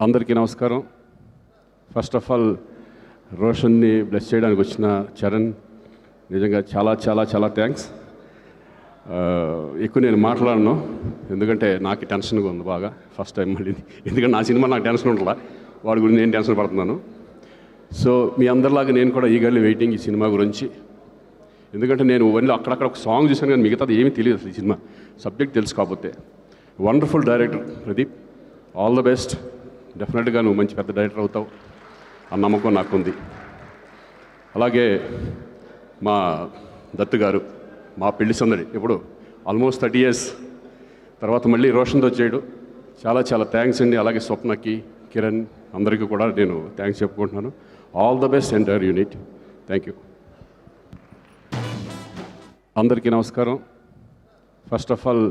అందరికీ నమస్కారం. First of all రోషన్ని bless చేయడానికి వచ్చిన చరణ్ నిజంగా చాలా చాలా చాలా థ్యాంక్స్. ఎక్కువ నేను మాట్లాడను ఎందుకంటే నాకు టెన్షన్గా ఉంది బాగా. ఫస్ట్ టైం మళ్ళీ ఎందుకంటే నా సినిమా నాకు టెన్షన్ ఉంటుందా, వాడి గురించి నేను టెన్షన్ పడుతున్నాను. సో మీ అందరిలాగా నేను కూడా ఈగర్లీ వెయిటింగ్ ఈ సినిమా గురించి. ఎందుకంటే నేను ఓన్లీ అక్కడక్కడ ఒక సాంగ్ చూసాను కానీ మిగతాది ఏమీ తెలియదు అసలు. ఈ సినిమా సబ్జెక్ట్ తెలుసు కాకపోతే. Wonderful director Pradeep, all the best. డెఫినెట్గా నువ్వు మంచి పెద్ద డైరెక్టర్ అవుతావు ఆ నమ్మకం నాకుంది. అలాగే మా దత్తు గారు, మా పెళ్లి సందడి ఇప్పుడు ఆల్మోస్ట్ 30 years తర్వాత మళ్ళీ రోషన్తో చేయడు, చాలా చాలా థ్యాంక్స్ అండి. అలాగే స్వప్నకి, కిరణ్ అందరికీ కూడా నేను థ్యాంక్స్ చెప్పుకుంటున్నాను. All the best entire unit. Thank you. అందరికీ నమస్కారం. ఫస్ట్ ఆఫ్ ఆల్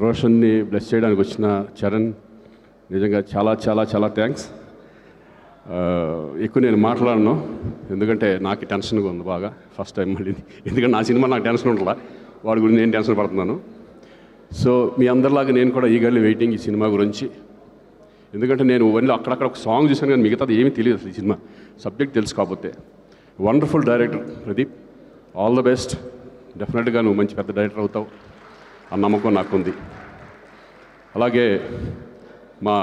రోషన్ని బ్లెస్ చేయడానికి వచ్చిన చరణ్ నిజంగా చాలా చాలా చాలా థ్యాంక్స్. ఎక్కువ నేను మాట్లాడను ఎందుకంటే నాకు టెన్షన్గా ఉంది బాగా. ఫస్ట్ టైం మళ్ళీ ఎందుకంటే నా సినిమా నాకు టెన్షన్ ఉంటుందా, వాడి గురించి నేను టెన్షన్ పడుతున్నాను. సో మీ అందరిలాగా నేను కూడా ఈగర్లీ వెయిటింగ్ ఈ సినిమా గురించి. ఎందుకంటే నేను ఓన్లీ అక్కడక్కడ ఒక సాంగ్ చూసాను కానీ మిగతాది ఏమీ తెలియదు అసలు. ఈ సినిమా సబ్జెక్ట్ తెలుసు కాకపోతే. Wonderful director Pradeep, all the best. డెఫినెట్గా నువ్వు మంచి పెద్ద డైరెక్టర్ అవుతావు ఆ నమ్మకం నాకుంది. అలాగే మా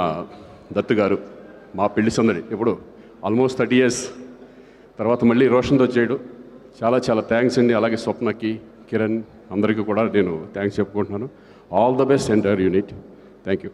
దత్తు గారు, మా పెళ్లి సందడి ఇప్పుడు ఆల్మోస్ట్ 30 years తర్వాత మళ్ళీ రోషన్తో చేయడు, చాలా చాలా థ్యాంక్స్ అండి. అలాగే స్వప్నకి, కిరణ్ అందరికీ కూడా నేను థ్యాంక్స్ చెప్పుకుంటున్నాను. All the best entire unit. Thank you.